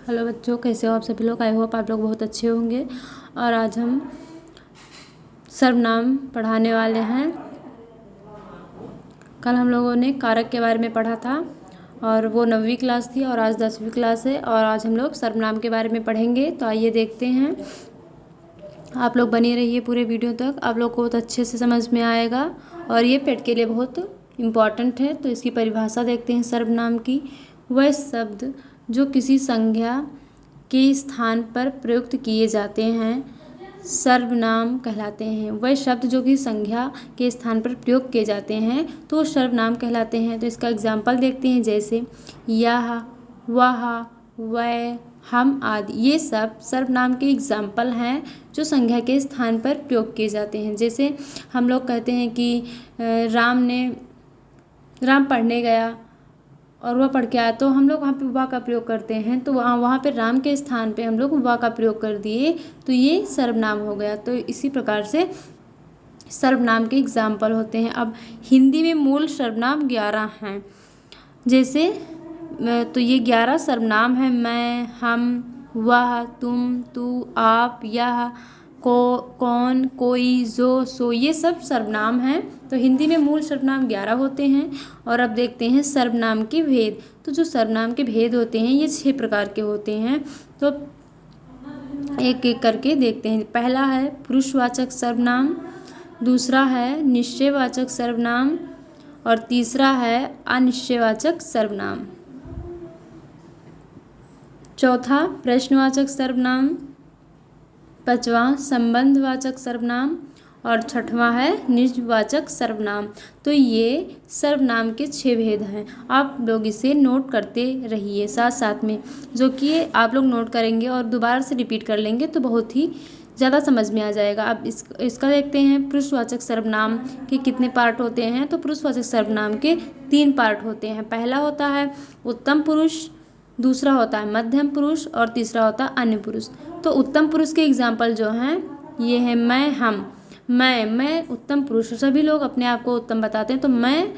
Hello बच्चों, कैसे हो आप सभी लोग। आई होप आप लोग बहुत अच्छे होंगे। और आज हम सर्वनाम पढ़ाने वाले हैं। कल हम लोगों ने कारक के बारे में पढ़ा था और वो 9वीं क्लास थी और आज 10वीं क्लास है और आज हम लोग सर्वनाम के बारे में पढ़ेंगे। तो आइए देखते हैं। आप लोग बने रहिए पूरे वीडियो तक, आप लोग को बहुत अच्छे से समझ में आएगा और ये पेट के लिए बहुत इम्पॉर्टेंट है। तो इसकी परिभाषा देखते हैं सर्वनाम की। वह शब्द जो किसी संज्ञा के स्थान पर प्रयुक्त किए जाते हैं सर्वनाम कहलाते हैं। वह शब्द जो कि संज्ञा के स्थान पर प्रयोग किए जाते हैं तो वो सर्वनाम कहलाते हैं। तो इसका एग्जाम्पल देखते हैं, जैसे यह, वह, वह, हम आदि। ये सब सर्वनाम के एग्जाम्पल हैं जो संज्ञा के स्थान पर प्रयोग किए जाते हैं। जैसे हम लोग कहते हैं कि राम पढ़ने गया और वह पढ़ के आया, तो हम लोग वहाँ पे वह का प्रयोग करते हैं। तो वहाँ पे राम के स्थान पे हम लोग वह का प्रयोग कर दिए, तो ये सर्वनाम हो गया। तो इसी प्रकार से सर्वनाम के एग्जाम्पल होते हैं। अब हिंदी में मूल सर्वनाम 11 हैं। जैसे तो ये 11 सर्वनाम हैं। मैं, हम, वह, तुम, तू, आप, यह, कौन, कोई, जो, सो, ये सब सर्वनाम हैं। तो हिंदी में मूल सर्वनाम 11 होते हैं। और अब देखते हैं सर्वनाम के भेद। तो जो सर्वनाम के भेद होते हैं ये 6 प्रकार के होते हैं। तो एक एक करके देखते हैं। पहला है पुरुषवाचक सर्वनाम, दूसरा है निश्चयवाचक सर्वनाम और तीसरा है अनिश्चयवाचक सर्वनाम। चौथा प्रश्नवाचक सर्वनाम, पांचवा संबंधवाचक सर्वनाम और छठवां है निजवाचक सर्वनाम। तो ये सर्वनाम के 6 भेद हैं। आप लोग इसे नोट करते रहिए साथ साथ में, जो कि आप लोग नोट करेंगे और दोबारा से रिपीट कर लेंगे तो बहुत ही ज़्यादा समझ में आ जाएगा। अब इसका देखते हैं पुरुषवाचक सर्वनाम के कितने पार्ट होते हैं। तो पुरुषवाचक सर्वनाम के 3 पार्ट होते हैं। पहला होता है उत्तम पुरुष, दूसरा होता है मध्यम पुरुष और तीसरा होता है अन्य पुरुष। तो उत्तम पुरुष के एग्जाम्पल जो हैं ये हैं मैं, हम। मैं उत्तम पुरुष। सभी लोग अपने आप को उत्तम बताते हैं, तो मैं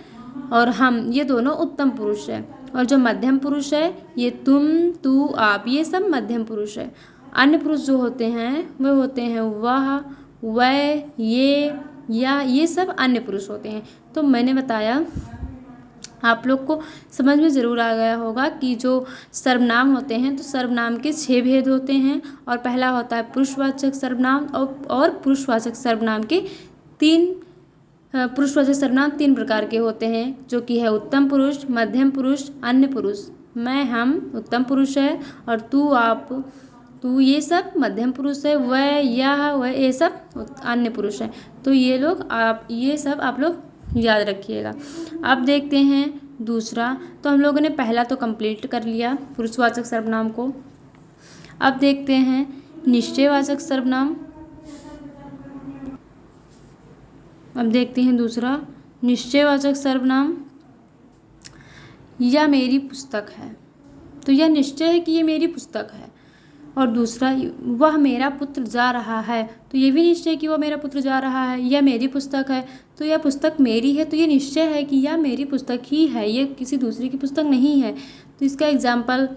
और हम ये दोनों उत्तम पुरुष है। और जो मध्यम पुरुष है ये तुम, तू, आप, ये सब मध्यम पुरुष है। अन्य पुरुष जो होते हैं वे होते हैं वह, ये, या, ये सब अन्य पुरुष होते हैं। तो मैंने बताया आप लोग को समझ में ज़रूर आ गया होगा कि जो सर्वनाम होते हैं तो सर्वनाम के 6 भेद होते हैं। और पहला होता है पुरुषवाचक सर्वनाम और पुरुषवाचक सर्वनाम के 3 पुरुषवाचक सर्वनाम 3 प्रकार के होते हैं, जो कि है उत्तम पुरुष, मध्यम पुरुष, अन्य पुरुष। मैं, हम उत्तम पुरुष है और तू, आप, तू, ये सब मध्यम पुरुष है। वह, यह, वह, ये सब अन्य पुरुष है। तो ये सब आप लोग याद रखिएगा। अब देखते हैं दूसरा। तो हम लोगों ने पहला तो कंप्लीट कर लिया पुरुषवाचक सर्वनाम को। अब देखते हैं निश्चयवाचक सर्वनाम। अब देखते हैं दूसरा निश्चयवाचक सर्वनाम। यह मेरी पुस्तक है, तो यह निश्चय है कि ये मेरी पुस्तक है। और दूसरा वह मेरा पुत्र जा रहा है, तो ये भी निश्चय है कि वह मेरा पुत्र जा रहा है। यह मेरी पुस्तक है, तो यह पुस्तक मेरी है, तो ये निश्चय है कि यह मेरी पुस्तक ही है, ये किसी दूसरे की पुस्तक नहीं है। तो इसका एग्जाम्पल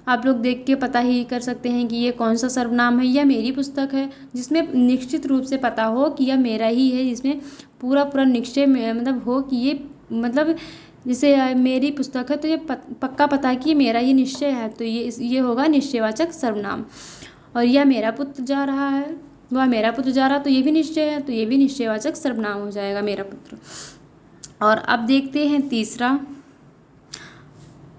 आप लोग देख के पता ही कर सकते हैं कि ये कौन सा सर्वनाम है। यह मेरी पुस्तक है, जिसमें निश्चित रूप से पता हो कि यह मेरा ही है, जिसमें पूरा निश्चय मतलब हो कि ये मतलब जैसे मेरी पुस्तक है तो ये पक्का पता है कि ये मेरा ही निश्चय है। तो ये होगा निश्चयवाचक सर्वनाम। और यह मेरा पुत्र जा रहा है, वह मेरा पुत्र जा रहा, तो ये भी निश्चय है, तो ये भी निश्चयवाचक सर्वनाम हो जाएगा, मेरा पुत्र। और अब देखते हैं तीसरा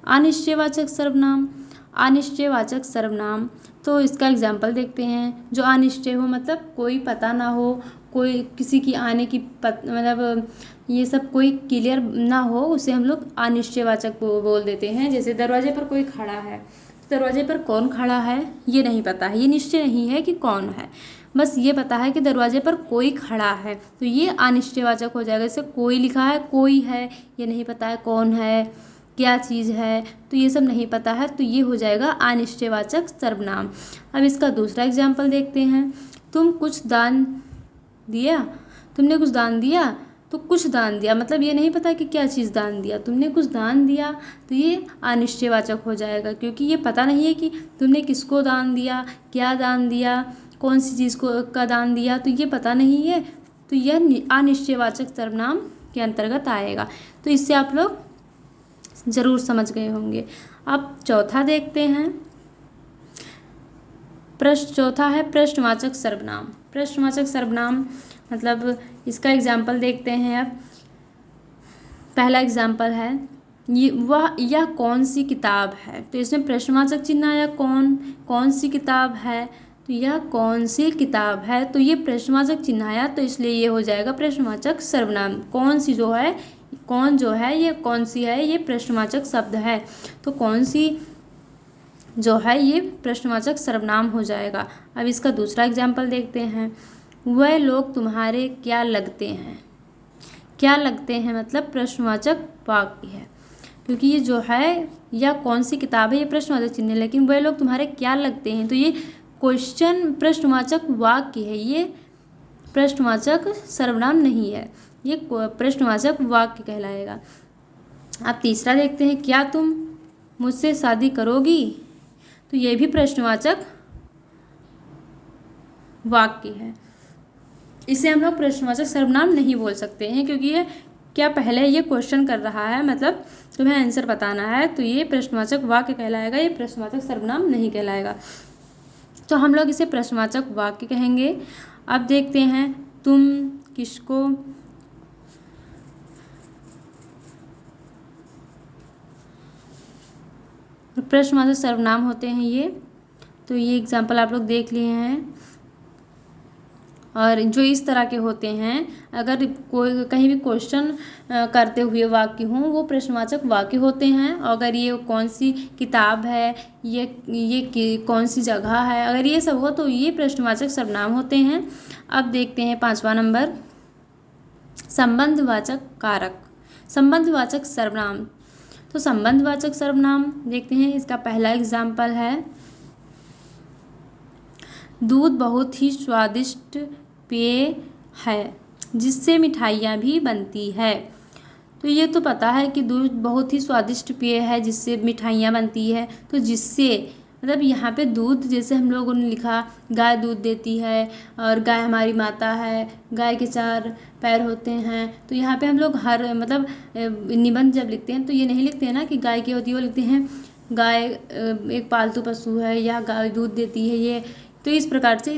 अनिश्चयवाचक सर्वनाम। अनिश्चयवाचक सर्वनाम, तो इसका एग्जाम्पल देखते हैं। जो अनिश्चय हो मतलब कोई पता ना हो, कोई किसी की आने की मतलब ये सब कोई क्लियर ना हो, उसे हम लोग अनिश्चयवाचक बोल देते हैं। जैसे दरवाजे पर कोई खड़ा है, तो दरवाजे पर कौन खड़ा है ये नहीं पता है, ये निश्चय नहीं है कि कौन है, बस ये पता है कि दरवाजे पर कोई खड़ा है, तो ये अनिश्चयवाचक हो जाएगा। जैसे कोई लिखा है, कोई है, ये नहीं पता है कौन है, क्या चीज़ है, तो ये सब नहीं पता है, तो ये हो जाएगा अनिश्चयवाचक सर्वनाम। अब इसका दूसरा एग्जाम्पल देखते हैं। तुमने कुछ दान दिया, तो कुछ दान दिया, मतलब ये नहीं पता कि क्या चीज़ दान दिया, तुमने कुछ दान दिया, तो ये अनिश्चयवाचक हो जाएगा, क्योंकि ये पता नहीं है कि तुमने किसको दान दिया, क्या दान दिया, कौन सी चीज़ को का दान दिया, तो ये पता नहीं है, तो यह अनिश्चयवाचक सर्वनाम के अंतर्गत आएगा। तो इससे आप लोग ज़रूर समझ गए होंगे। अब चौथा देखते हैं। चौथा है प्रश्नवाचक सर्वनाम। प्रश्नवाचक सर्वनाम मतलब इसका एग्जाम्पल देखते हैं। अब पहला एग्जाम्पल है यह कौन सी किताब है, तो इसमें प्रश्नवाचक चिन्ह आया, कौन सी किताब है, तो यह कौन सी किताब है, तो ये प्रश्नवाचक चिन्ह आया, तो इसलिए ये हो जाएगा प्रश्नवाचक सर्वनाम। कौन सी जो है, कौन जो है, ये कौन सी है, ये प्रश्नवाचक शब्द है, तो कौन सी जो है ये प्रश्नवाचक सर्वनाम हो जाएगा। अब इसका दूसरा एग्जाम्पल देखते हैं। वह लोग तुम्हारे क्या लगते हैं। क्या लगते हैं मतलब प्रश्नवाचक वाक्य है, क्योंकि ये जो है या कौन सी किताब है ये प्रश्नवाचक चिन्ह है, लेकिन वह लोग तुम्हारे क्या लगते हैं, तो ये क्वेश्चन प्रश्नवाचक वाक्य है, ये प्रश्नवाचक सर्वनाम नहीं है, ये प्रश्नवाचक वाक्य कहलाएगा। अब तीसरा देखते हैं। क्या तुम मुझसे शादी करोगी, तो ये भी प्रश्नवाचक वाक्य है, इसे हम लोग प्रश्नवाचक सर्वनाम नहीं बोल सकते हैं, क्योंकि ये क्या पहले ये क्वेश्चन कर रहा है, मतलब तुम्हें आंसर बताना है, तो ये प्रश्नवाचक वाक्य कहलाएगा, ये प्रश्नवाचक सर्वनाम नहीं कहलाएगा, तो हम लोग इसे प्रश्नवाचक वाक्य कहेंगे। अब देखते हैं। तुम किसको प्रश्नवाचक सर्वनाम होते हैं ये, तो ये एग्जाम्पल आप लोग देख लिए हैं। और जो इस तरह के होते हैं, अगर कोई कहीं भी क्वेश्चन करते हुए वाक्य हों, वो प्रश्नवाचक वाक्य होते हैं। अगर ये कौन सी किताब है, ये कौन सी जगह है, अगर ये सब हो तो ये प्रश्नवाचक सर्वनाम होते हैं। अब देखते हैं 5वां नंबर, संबंधवाचक कारक। संबंधवाचक सर्वनाम, तो संबंधवाचक सर्वनाम देखते हैं। इसका पहला एग्जाम्पल है, दूध बहुत ही स्वादिष्ट पेय है जिससे मिठाइयाँ भी बनती है। तो ये तो पता है कि दूध बहुत ही स्वादिष्ट पेय है जिससे मिठाइयाँ बनती है, तो जिससे मतलब यहाँ पे दूध, जैसे हम लोगों ने लिखा गाय दूध देती है और गाय हमारी माता है, गाय के 4 पैर होते हैं, तो यहाँ पे हम लोग हर मतलब निबंध जब लिखते हैं तो ये नहीं लिखते हैं ना कि गाय की होती है, वो लिखते हैं गाय एक पालतू पशु है या गाय दूध देती है, ये तो इस प्रकार से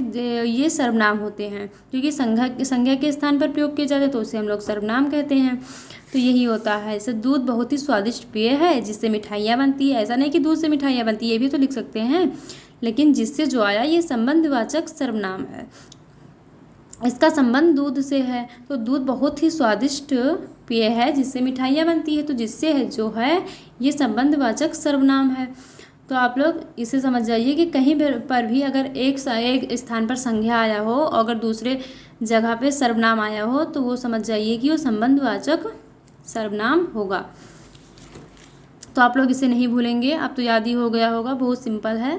ये सर्वनाम होते हैं, क्योंकि संज्ञा के स्थान पर प्रयोग किए जाते हैं तो उसे हम लोग सर्वनाम कहते हैं। तो यही होता है। जैसे दूध बहुत ही स्वादिष्ट पेय है जिससे मिठाइयाँ बनती है, ऐसा नहीं कि दूध से मिठाइयाँ बनती है, ये भी तो लिख सकते हैं, लेकिन जिससे जो आया ये संबंधवाचक सर्वनाम है, इसका संबंध दूध से है, तो दूध बहुत ही स्वादिष्ट पेय है जिससे मिठाइयाँ बनती है, तो जिससे है जो है ये संबंधवाचक सर्वनाम है। तो आप लोग इसे समझ जाइए कि कहीं पर भी अगर एक स्थान पर संज्ञा आया हो, अगर दूसरे जगह पे सर्वनाम आया हो, तो वो समझ जाइए कि वो संबंधवाचक सर्वनाम होगा। तो आप लोग इसे नहीं भूलेंगे, अब तो याद ही हो गया होगा, बहुत सिंपल है।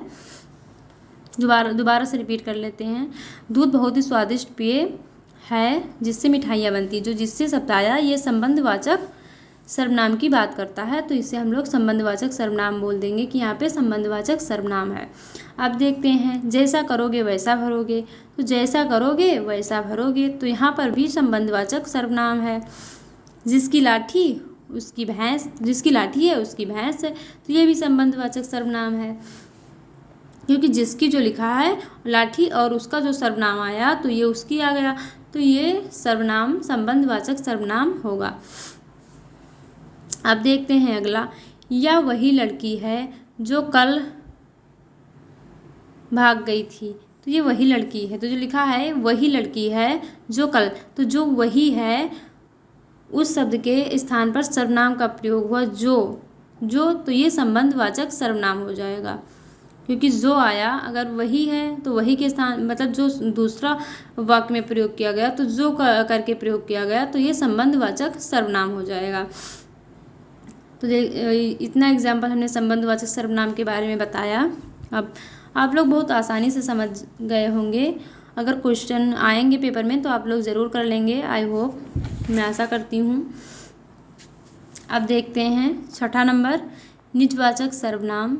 दोबारा से रिपीट कर लेते हैं। दूध बहुत ही स्वादिष्ट पेय है जिससे मिठाइयाँ बनती, जो जिससे शब्द आया ये संबंधवाचक सर्वनाम की बात करता है, तो इसे हम लोग संबंधवाचक सर्वनाम बोल देंगे कि यहाँ पे संबंधवाचक सर्वनाम है। अब देखते हैं, जैसा करोगे वैसा भरोगे, तो जैसा करोगे वैसा भरोगे, तो यहाँ पर भी संबंधवाचक सर्वनाम है। जिसकी लाठी उसकी भैंस, जिसकी लाठी है उसकी भैंस है, तो ये भी संबंधवाचक सर्वनाम है, क्योंकि जिसकी जो लिखा है लाठी और उसका जो सर्वनाम आया तो ये उसकी आ गया, तो ये सर्वनाम संबंधवाचक सर्वनाम होगा। अब देखते हैं अगला, यह वही लड़की है जो कल भाग गई थी, तो ये वही लड़की है, तो जो लिखा है वही लड़की है जो कल, तो जो वही है उस शब्द के स्थान पर सर्वनाम का प्रयोग हुआ जो तो ये संबंधवाचक सर्वनाम हो जाएगा, क्योंकि जो आया अगर वही है तो वही के स्थान मतलब जो दूसरा वाक्य में प्रयोग किया गया तो जो करके प्रयोग किया गया तो ये संबंधवाचक सर्वनाम हो जाएगा। तो इतना एग्जाम्पल हमने संबंधवाचक सर्वनाम के बारे में बताया। अब आप लोग बहुत आसानी से समझ गए होंगे। अगर क्वेश्चन आएंगे पेपर में तो आप लोग ज़रूर कर लेंगे, आई होप, मैं आशा करती हूँ। अब देखते हैं 6ठा नंबर, निजवाचक सर्वनाम।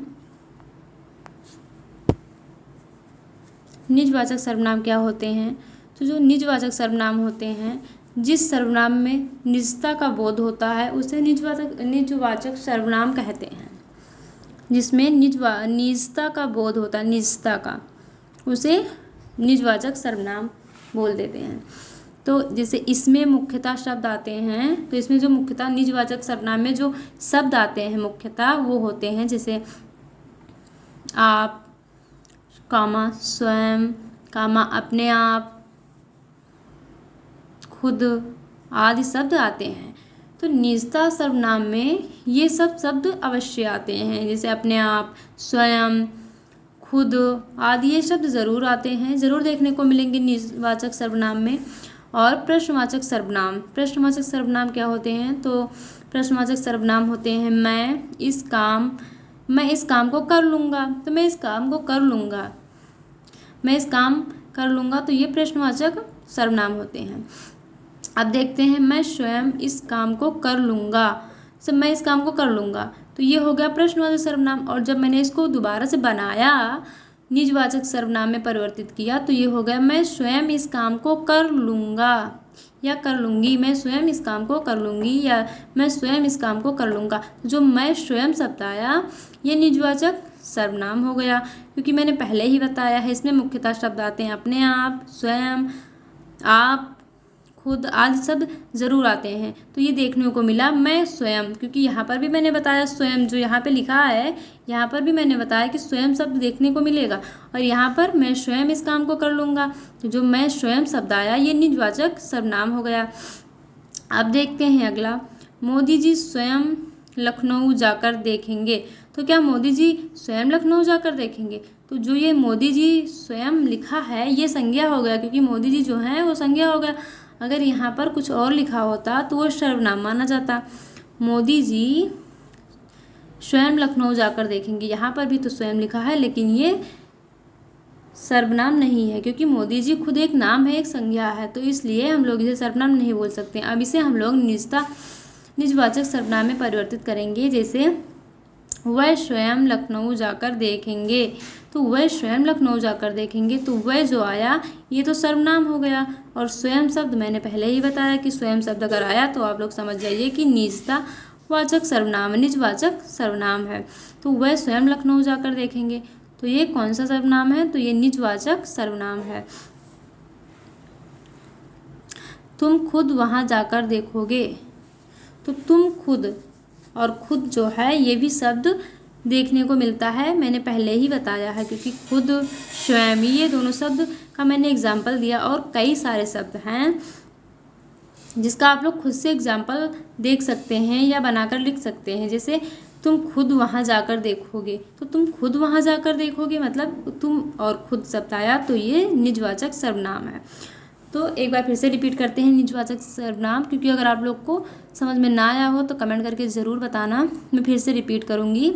निजवाचक सर्वनाम क्या होते हैं? तो जो निजवाचक सर्वनाम होते हैं, जिस सर्वनाम में निजता का बोध होता है उसे निजवाचक सर्वनाम कहते हैं। जिसमें निजता का बोध होता है, निजता का, उसे निजवाचक सर्वनाम बोल देते हैं। तो जैसे इसमें मुख्यतः शब्द आते हैं, तो इसमें जो मुख्यतः निजवाचक सर्वनाम में जो शब्द आते हैं मुख्यतः वो होते हैं जैसे आप, कामा स्वयं, कामा अपने आप, खुद आदि शब्द आते हैं। तो निजता सर्वनाम में ये सब शब्द अवश्य आते हैं, जैसे अपने आप, स्वयं, खुद आदि ये शब्द ज़रूर आते हैं, ज़रूर देखने को मिलेंगे निजवाचक सर्वनाम में। और प्रश्नवाचक सर्वनाम, प्रश्नवाचक सर्वनाम क्या होते हैं? तो प्रश्नवाचक सर्वनाम होते हैं मैं इस काम को कर लूँगा, तो मैं इस काम को कर लूँगा, मैं इस काम कर लूँगा, तो ये प्रश्नवाचक सर्वनाम होते हैं। अब देखते हैं मैं स्वयं इस काम को कर लूँगा, सब मैं इस काम को कर लूँगा, तो ये हो गया प्रश्नवाचक सर्वनाम। और जब मैंने इसको दोबारा से बनाया, निजवाचक सर्वनाम में परिवर्तित किया, तो ये हो गया मैं स्वयं इस काम को कर लूँगा या कर लूँगी, मैं स्वयं इस काम को कर लूँगी या मैं स्वयं इस काम को कर लूँगा। जो मैं स्वयं शब्द आया ये निजवाचक सर्वनाम हो गया, क्योंकि मैंने पहले ही बताया है इसमें मुख्यतः शब्द आते हैं अपने आप, स्वयं, आप, खुद आदि शब्द ज़रूर आते हैं। तो ये देखने को मिला मैं स्वयं, क्योंकि यहाँ पर भी मैंने बताया स्वयं, जो यहाँ पे लिखा है यहाँ पर भी मैंने बताया कि स्वयं शब्द देखने को मिलेगा, और यहाँ पर मैं स्वयं इस काम को कर लूँगा, तो जो मैं स्वयं शब्द आया ये निजवाचक सर्वनाम हो गया। अब देखते हैं अगला, मोदी जी स्वयं लखनऊ जाकर देखेंगे। तो क्या मोदी जी स्वयं लखनऊ जाकर देखेंगे? तो जो ये मोदी जी स्वयं लिखा है ये संज्ञा हो गया, क्योंकि मोदी जी जो हैं वो संज्ञा हो गया। अगर यहाँ पर कुछ और लिखा होता तो वो सर्वनाम माना जाता। मोदी जी स्वयं लखनऊ जाकर देखेंगे, यहाँ पर भी तो स्वयं लिखा है, लेकिन ये सर्वनाम नहीं है, क्योंकि मोदी जी खुद एक नाम है, एक संज्ञा है, तो इसलिए हम लोग इसे सर्वनाम नहीं बोल सकते। अब इसे हम लोग निजवाचक सर्वनाम में परिवर्तित करेंगे, जैसे वह स्वयं लखनऊ जाकर देखेंगे। तो वह स्वयं लखनऊ जाकर देखेंगे, तो वह जो आया ये तो सर्वनाम हो गया, और स्वयं शब्द मैंने पहले ही बताया कि स्वयं शब्द अगर आया तो आप लोग समझ जाइए कि निजवाचक सर्वनाम, निजवाचक सर्वनाम है। तो वह स्वयं लखनऊ जाकर देखेंगे, तो ये कौन सा सर्वनाम है? तो ये निजवाचक सर्वनाम है। तुम खुद वहाँ जाकर देखोगे, तो तुम खुद और खुद जो है ये भी शब्द देखने को मिलता है, मैंने पहले ही बताया है, क्योंकि खुद, स्वयं, ये दोनों शब्द का मैंने एग्जाम्पल दिया, और कई सारे शब्द हैं जिसका आप लोग खुद से एग्जाम्पल देख सकते हैं या बनाकर लिख सकते हैं। जैसे तुम खुद वहाँ जाकर देखोगे, तो तुम खुद वहाँ जाकर देखोगे मतलब तुम और खुद शब्द आया, तो ये निजवाचक सर्वनाम है। तो एक बार फिर से रिपीट करते हैं निजवाचक सर्वनाम, क्योंकि अगर आप लोग को समझ में ना आया हो तो कमेंट करके ज़रूर बताना। मैं फिर से रिपीट करूँगी,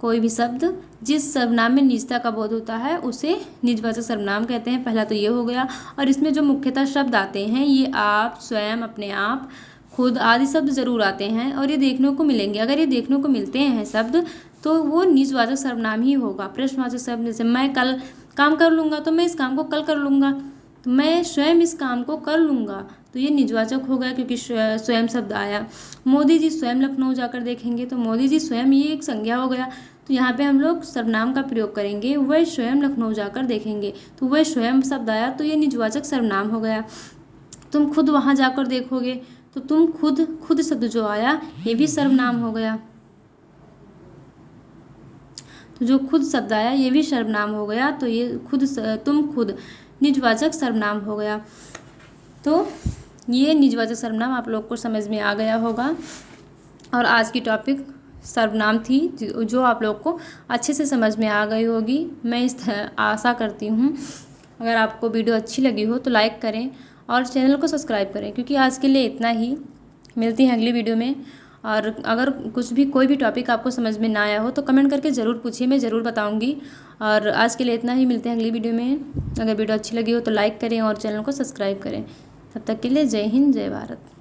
कोई भी शब्द जिस सर्वनाम में निजता का बोध होता है उसे निजवाचक सर्वनाम कहते हैं। पहला तो ये हो गया, और इसमें जो मुख्यतः शब्द आते हैं ये आप, स्वयं, अपने आप, खुद आदि शब्द ज़रूर आते हैं, और ये देखने को मिलेंगे। अगर ये देखने को मिलते हैं शब्द तो वो निजवाचक सर्वनाम ही होगा। प्रश्नवाचक शब्द जैसे मैं कल काम कर लूँगा, तो मैं इस काम को कल कर लूँगा, तो मैं स्वयं इस काम को कर लूँगा, तो ये निजवाचक हो गया, क्योंकि स्वयं शब्द आया। मोदी जी स्वयं लखनऊ जाकर देखेंगे, तो मोदी जी स्वयं ये एक संज्ञा हो गया, तो यहाँ पे हम लोग सर्वनाम का प्रयोग करेंगे, वह स्वयं लखनऊ जाकर देखेंगे, तो वह स्वयं शब्द आया, तो ये निजवाचक सर्वनाम हो गया। तुम खुद वहाँ जाकर देखोगे, तो तुम खुद शब्द जो आया ये भी सर्वनाम हो गया, तो जो खुद शब्द आया ये भी सर्वनाम हो गया, तो ये तुम खुद निजवाचक सर्वनाम हो गया। तो ये निजवाचक सर्वनाम आप लोग को समझ में आ गया होगा, और आज की टॉपिक सर्वनाम थी जो आप लोग को अच्छे से समझ में आ गई होगी, मैं इस आशा करती हूँ। अगर आपको वीडियो अच्छी लगी हो तो लाइक करें और चैनल को सब्सक्राइब करें, क्योंकि आज के लिए इतना ही। मिलती हैं अगली वीडियो में, और अगर कुछ भी कोई भी टॉपिक आपको समझ में ना आया हो तो कमेंट करके ज़रूर पूछिए, मैं ज़रूर बताऊँगी। और आज के लिए इतना ही, मिलते हैं अगली वीडियो में। अगर वीडियो अच्छी लगी हो तो लाइक करें और चैनल को सब्सक्राइब करें। तब तक के लिए जय हिंद, जय भारत।